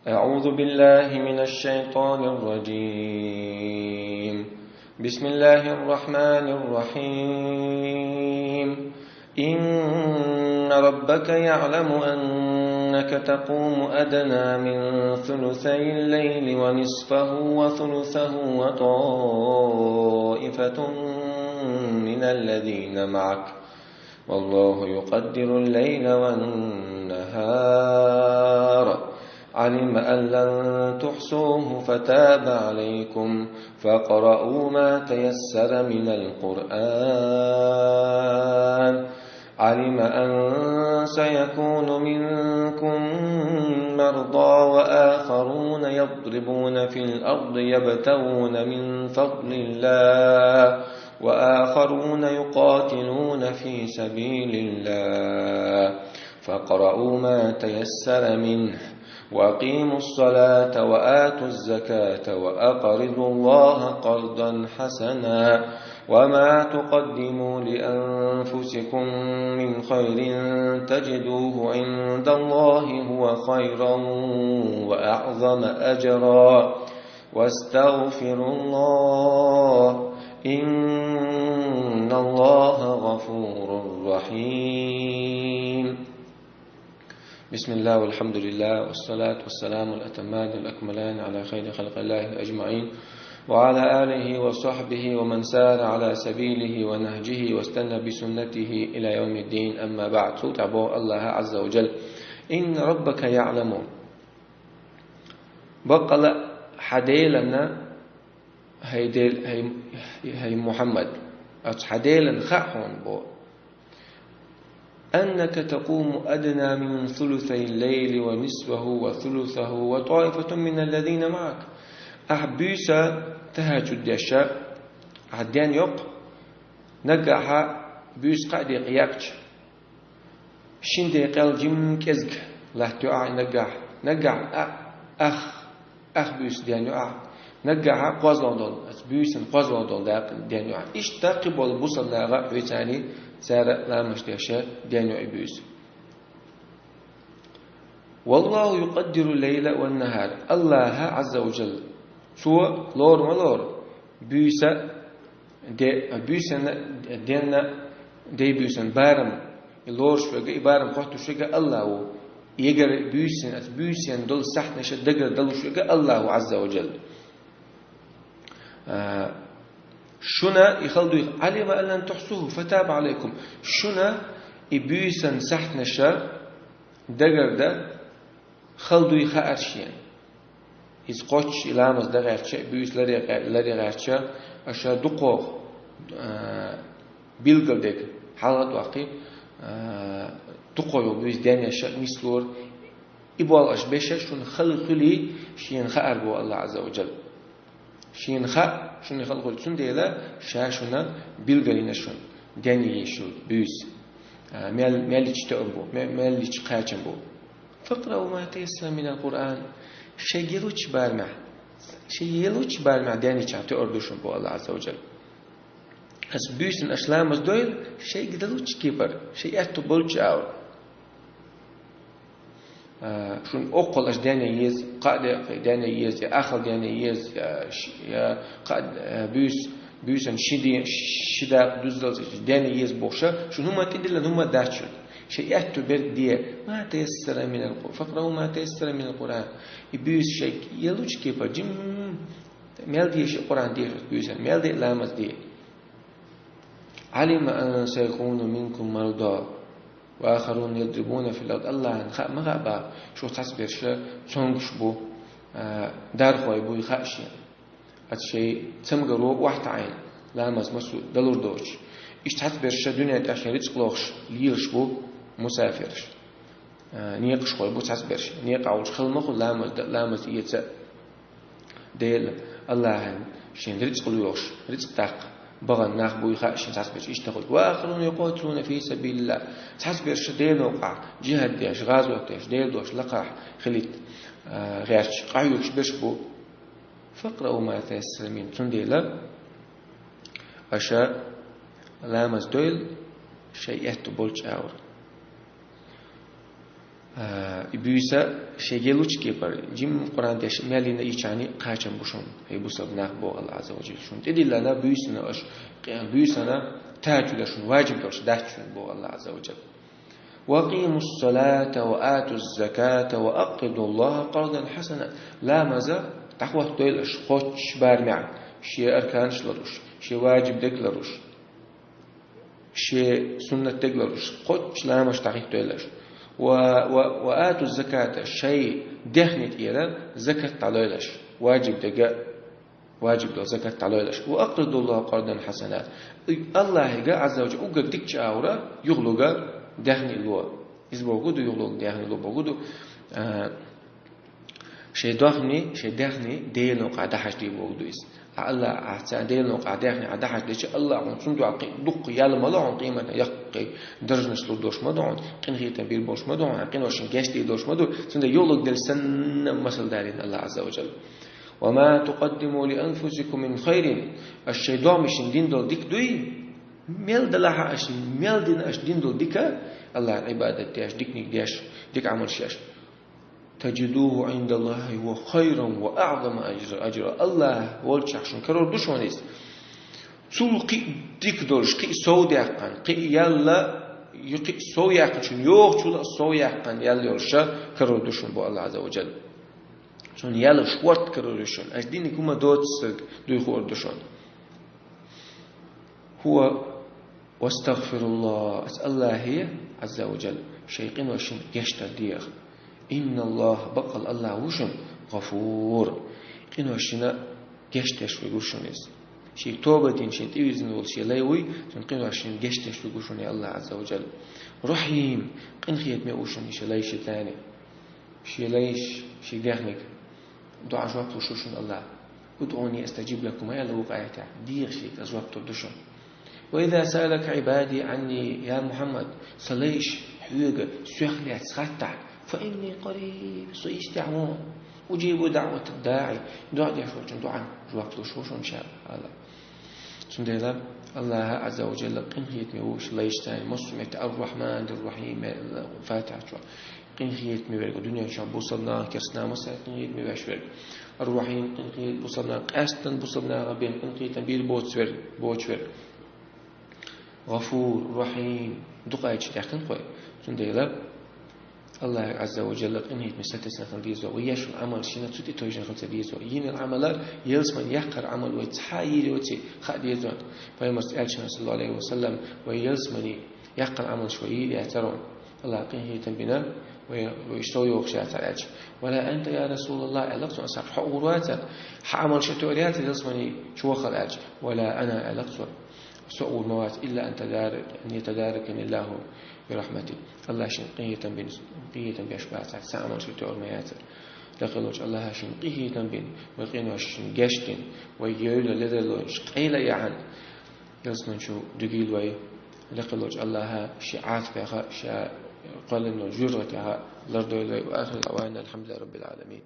أعوذ بالله من الشيطان الرجيم. بسم الله الرحمن الرحيم. إن ربك يعلم أنك تقوم أدنى من ثلثي الليل ونصفه وثلثه وطائفة من الذين معك والله يقدر الليل والنهار. علم أن لن تحصوه فتاب عليكم فاقرؤوا ما تيسر من القرآن. علم أن سيكون منكم مرضى وآخرون يضربون في الأرض يبتغون من فضل الله وآخرون يقاتلون في سبيل الله فاقرؤوا ما تيسر منه وأقيموا الصلاة وآتوا الزكاة وأقرضوا الله قرضا حسنا وما تقدموا لأنفسكم من خير تجدوه عند الله هو خيرا وأعظم أجرا واستغفروا الله إن الله غفور رحيم. بسم الله والحمد لله والصلاة والسلام الأتمان الأكملان على خير خلق الله أجمعين وعلى آله وصحبه ومن سار على سبيله ونهجه واستنى بسنته إلى يوم الدين. أما بعد، فتعبوا الله عز وجل. إن ربك يعلم بقل حديلنا هي محمد حديلا خحون بو أنك تقوم أدنى من ثلثي الليل ونصفه وثلثه وطائفة من الذين معك. أحبيسا تهجد يشاء عديان يق نقع بيس قاعد يقياكش شين دي قال جم كزك لا تقع نقع أخ بيس ديان يقع نقع قوزلون دول بيسن قوزلون دول ديان يقع إيش تقبل بوصل ناغا ويتاني سارة لا مشتيشة ديانو إبوس. والله يقدر الليل والنهار. الله عز وجل سوى لور ولور بيسا دينا دي بيسن بارم اللور شوغا إبارم قوتو شوغا الله يقر بيسن دول سحنا شدقر دول شوغا الله عز وجل. شنا يخلدوا علم أن لن تحصوه فتاب عليكم. شنا يبيسن سحنشا دقر ده خلدوا يخارشين يسقطش لامز دقرش بيس لري غارشا أشا دقوق بيلقل دق حالات واقعي دقوق بيس دانيا شا مسلور إبوال أشبشة شن خلقلي شين خاربو الله عز وجل. شين خا شون يخلقوا شون ديلا شاشونا بيلغرينا شون داني شو بيس ماليش تأبو ماليش قاچنبو. فقرأوا ما تيسر من القرآن. شيء يلوش بالمع داني چاته أردوشن بو الله عز وجل. هس بيسن أشلامز دويل شيء قدلوش كيبر شيء أتو بولش أور شون أقل أش داني يز قادة داني يز يا أخل داني يز يا قاد بيسن شدا دوزل داني يز بوشة شون هما تدل هما داشون شيء أتو برد ديه ما تيسر من القرآن. فقرأوا ما تيسر من القرآن. يبيس شيء يلوش كيبر جم مال ديه شيء القرآن ديه بيسن مال ديه لامز ديه. علم أن سيكون منكم مرضى وآخرون يضربون في الأرض. الله ما غابا شو تصبر شو تونغش بو دار خوي بو يخاشي هالشيء تمجرو واحد عين لامز مسو دلور دوش إيش تصبر شو دنيا تاشين رزقلوش ليرش بو مسافرش نيقش خوي بو تصبرش نيقعوش خلمخو لامز يتس ديل الله شين رزقلوش رزق تاق بغن ناخ بو يخاشين تصبرش إيش تقول وآخرون يقاتلون في سبيل الله تصبر شديل وقع جهاد ديش غازوة ديش ديل دوش لقاح خليت غيرش قايوش بشبو. فقرأوا ما تيسر من تنديلا أشاء لامز دويل شيء يهتو بولش آور. بيسا شيء كبر جيم قرآن دش مالنا يجاني قاچم بوشون هي بوسب نخبو الله عز وجل شون تدي لنا بيسنا أش بيسنا تاجل شون واجب دوش دهشون بو الله عز وجل وقيموا الصلاة وآتوا الزكاة وأقرضوا الله قرضا حسنا لا مزا تقوى تويلش خوش بارمع شيء أركانش لروش شيء واجب دكلروش شيء سنة دكلروش خوش لا مش تقيق تويلش وآتوا الزكاة شيء دهنت إيرا زكاة تعليلش واجب دقا واجب دو زكاة تعليلش وأقرضوا الله قرضا حسنا الله عز وجل أقر ديك أورا يغلق دهني لو إذا بوجودو يغلق دهني لو بوجودو شيء دهني دينو قاعد حاج دي بوجودو إس الله عتان دينو قاعد دهني عدا حاج ديش الله عن صندوق عقي دق يال ملا عن قيمة يقي درجة نسلو دوش مدعون قين هي تنبير بوش مدعون قين وشين جاش دي دوش مدعون سند يغلق دل سن مثل دارين الله عز وجل وما تقدموا لأنفسكم من خير الشيء دامشين دين دول ديك دوي ميل دلها أش ميل دين أش دين دول ديكا الله عبادة ديش ديكني ديش ديك عمل شيش تجدوه عند الله هو خيرا وأعظم أجر الله والشخصن كرر دشونيس سول قي ديك دولش قي سود يقان قي يلا يقي سو يقان يوق شول سو يقان يلا يرشا كرر دشون بو الله عز وجل شون يلا شورت كرر دشون أش ديني كوما دوت دوي خور دشون هو واستغفر الله أسأل الله هي عز وجل شيقين وشن يشتر ديخ إن الله بقل الله وشن غفور قين وشنا يشتش وشن شيء توبة دين شيء تيوزن ولا شيء لايوي شن قين وشن يشتش وشن يا الله عز وجل رحيم قين خيت ما وشن شيء لايش ثاني شيء لايش شيء جهنك دعاء جواب وشن الله ادعوني استجيب لكم يا لو قايته دير شيء أزواج تدشون وإذا سألك عبادي عني يا محمد صليش حيوغ سيخلي أتسخطع فإني قريب سيستعمون أجيب دعوة الداعي دعاء يشوشن دعاء جواب تشوشن شاء الله سندلا الله عز وجل قنخيت ميوش ليشتاني مسمت الرحمن الرحيم فاتحة قنخيت ميوش الدنيا شان بوصلنا كسنا مسا قنخيت ميوش الرحيم قنخيت بوصلنا أستن بوصلنا غبين قنخيت بير بوتشور غفور رحيم دقائق تحكم قوي سندلا الله عز وجل إنهيت مستسنا خلديزو وياش العمل شينا تودي توجن خلديزو ين العمل يلزم يحقر عمل ويتحايل وتي خديزو فيمس ألشنا صلى الله عليه وسلم ويلزم يحقر عمل شوي يعترون الله إنهيت بنا ويشتوي وخشات الأجر ولا أنت يا رسول الله ألقت أصحاب حقوراتا حعمل شتوريات يلزم شو خل ولا أنا ألقت سوء الموات إلا أن يتداركني الله برحمته الله شن قية بأشباعته سأمر في تور ميات لقلوش الله شن قية بين وقينو شن جشتين ويجيول لذلوش قيل يعن يصنع شو دقيل وي لقلوش الله شعات بها شا قال إنه جرتها لردو وآخر الأوان الحمد لله رب العالمين.